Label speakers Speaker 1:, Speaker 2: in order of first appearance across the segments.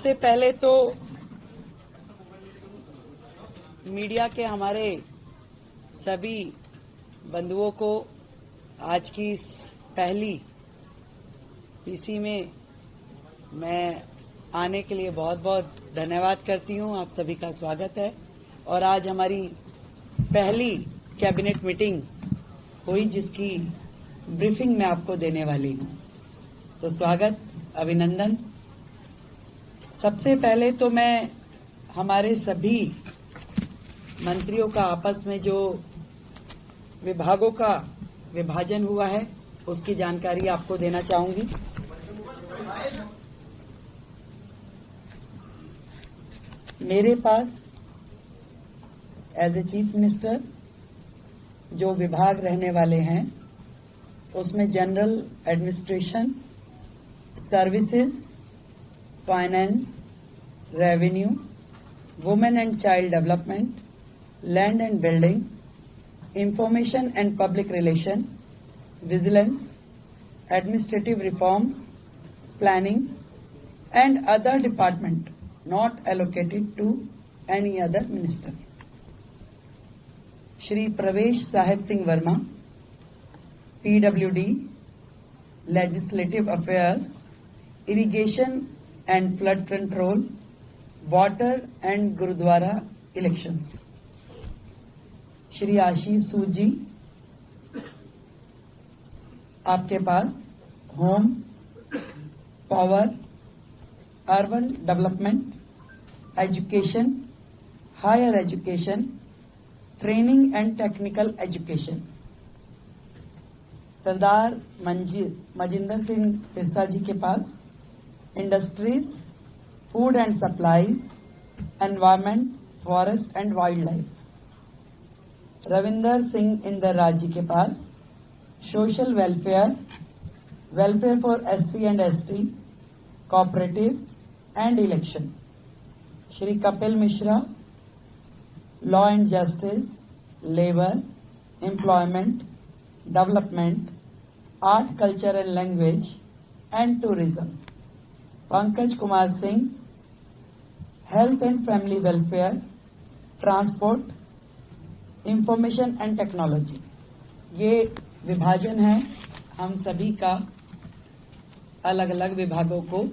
Speaker 1: सबसे पहले तो मीडिया के हमारे सभी बंधुओं को आज की इस पहली पीसी में मैं आने के लिए बहुत बहुत धन्यवाद करती हूं। आप सभी का स्वागत है और आज हमारी पहली कैबिनेट मीटिंग हुई जिसकी ब्रीफिंग मैं आपको देने वाली हूं। तो स्वागत, अभिनंदन। सबसे पहले तो मैं हमारे सभी मंत्रियों का आपस में जो विभागों का विभाजन हुआ है उसकी जानकारी आपको देना चाहूंगी। मेरे पास एज ए चीफ मिनिस्टर जो विभाग रहने वाले हैं उसमें general administration, services, finance, revenue, women and child development, land and building, information and public relation, vigilance, administrative reforms, planning and other department not allocated to any other minister. Shri Pravesh Sahib Singh Verma, PWD, Legislative Affairs, Irrigation and Flood Control, Water and Gurudwara Elections. Shri Ashish Sood ji, आपके पास home, power, urban development, education, higher education, training and technical education. Sardar Manjinder Singh Sirsa ji के पास industries, food and supplies, environment, forest and wild life. Ravinder Singh Inder ji के पास social welfare, welfare for SC and ST, cooperatives and election. Shri Kapil Mishra, law and justice, labour, employment, development, art, culture and language and tourism. Pankaj Kumar Singh, health and family welfare, transport, information and technology. ये विभाजन है हम सभी का, अलग अलग विभागों को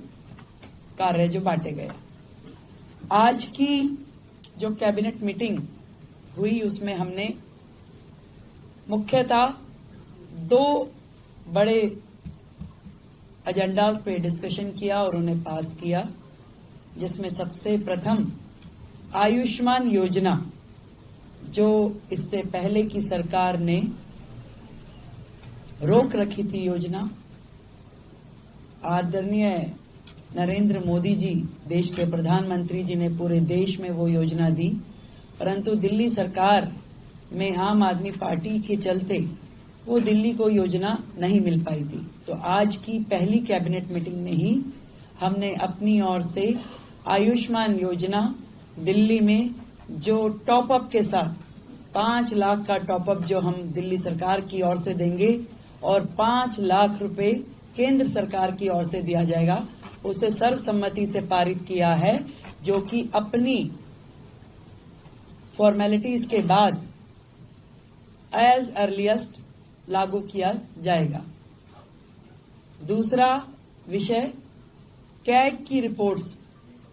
Speaker 1: कार्य जो बांटे गए। आज की जो कैबिनेट मीटिंग हुई उसमें हमने मुख्यतः दो बड़े एजेंडास पे डिस्कशन किया और उन्हें पास किया, जिसमें सबसे प्रथम आयुष्मान योजना, जो इससे पहले की सरकार ने रोक रखी थी योजना। आदरणीय नरेंद्र मोदी जी, देश के प्रधानमंत्री जी ने पूरे देश में वो योजना दी, परंतु दिल्ली सरकार में आम आदमी पार्टी के चलते वो दिल्ली को योजना नहीं मिल पाई थी। तो आज की पहली कैबिनेट मीटिंग में ही हमने अपनी ओर से आयुष्मान योजना दिल्ली में जो टॉपअप के साथ 5 लाख का टॉपअप जो हम दिल्ली सरकार की ओर से देंगे और 5 लाख रुपए केंद्र सरकार की ओर से दिया जाएगा, उसे सर्वसम्मति से पारित किया है, जो कि अपनी फॉर्मेलिटीज के बाद एज अर्लीस्ट लागू किया जाएगा। दूसरा विषय, कैग की रिपोर्ट्स,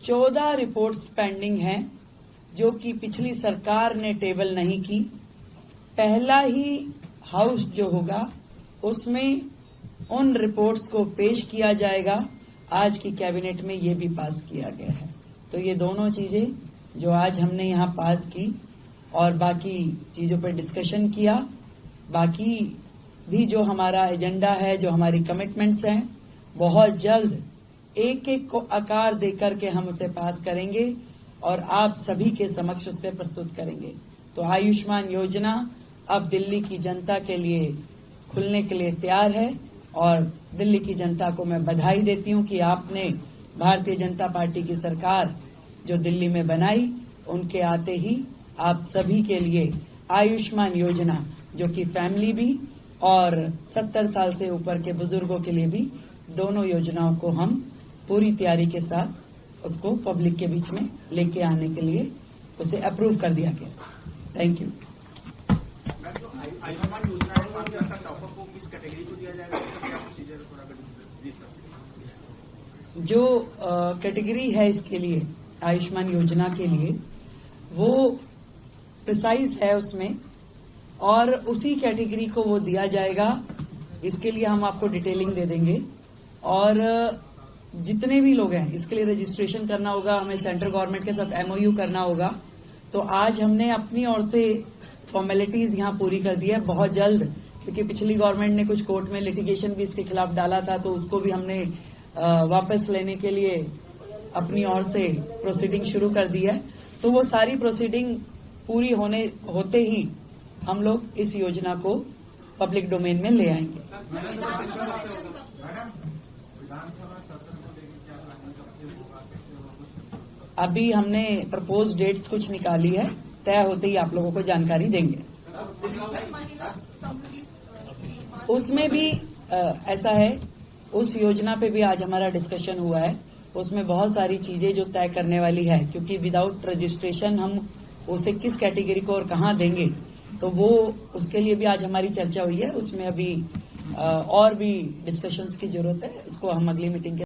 Speaker 1: 14 रिपोर्ट्स पेंडिंग हैं जो कि पिछली सरकार ने टेबल नहीं की। पहला ही हाउस जो होगा उसमें उन रिपोर्ट्स को पेश किया जाएगा। आज की कैबिनेट में ये भी पास किया गया है। तो ये दोनों चीजें जो आज हमने यहाँ पास की और बाकी चीजों पर डिस्कशन किया, बाकी भी जो हमारा एजेंडा है, जो हमारी कमिटमेंट्स हैं, बहुत जल्द एक एक को आकार देकर के हम उसे पास करेंगे और आप सभी के समक्ष उसे प्रस्तुत करेंगे। तो आयुष्मान योजना अब दिल्ली की जनता के लिए खुलने के लिए तैयार है और दिल्ली की जनता को मैं बधाई देती हूं कि आपने भारतीय जनता पार्टी की सरकार जो दिल्ली में बनाई, उनके आते ही आप सभी के लिए आयुष्मान योजना, जो कि फैमिली भी और 70 साल से ऊपर के बुजुर्गों के लिए भी, दोनों योजनाओं को हम पूरी तैयारी के साथ उसको पब्लिक के बीच में लेके आने के लिए उसे अप्रूव कर दिया गया। Thank you.
Speaker 2: आयुष्मान योजना है, 5 लाख का टॉपअप को किस कैटेगरी को दिया जाएगा, क्या प्रोसीजर थोड़ा
Speaker 1: जो कैटेगरी है इसके लिए, आयुष्मान योजना के लिए, वो प्रिसाइज है उसमें, और उसी कैटेगरी को वो दिया जाएगा। इसके लिए हम आपको डिटेलिंग दे देंगे, और जितने भी लोग हैं इसके लिए रजिस्ट्रेशन करना होगा, हमें सेंट्रल गवर्नमेंट के साथ MOU करना होगा। तो आज हमने अपनी ओर से फॉर्मेलिटीज यहां पूरी कर दी है। बहुत जल्द, क्योंकि पिछली गवर्नमेंट ने कुछ कोर्ट में लिटिगेशन भी इसके खिलाफ डाला था, तो उसको भी हमने वापस लेने के लिए अपनी ओर से प्रोसीडिंग शुरू कर दी है। तो वो सारी प्रोसीडिंग पूरी होते ही हम लोग इस योजना को पब्लिक डोमेन में ले आएंगे। अभी हमने प्रपोज डेट्स कुछ निकाली है, तय होते ही आप लोगों को जानकारी देंगे। उसमें भी ऐसा है, उस योजना पे भी आज हमारा डिस्कशन हुआ है। उसमें बहुत सारी चीजें जो तय करने वाली है, क्योंकि विदाउट रजिस्ट्रेशन हम उसे किस कैटेगरी को और कहां देंगे, तो वो उसके लिए भी आज हमारी चर्चा हुई है। उसमें अभी और भी डिस्कशंस की जरूरत है, उसको हम अगली मीटिंग के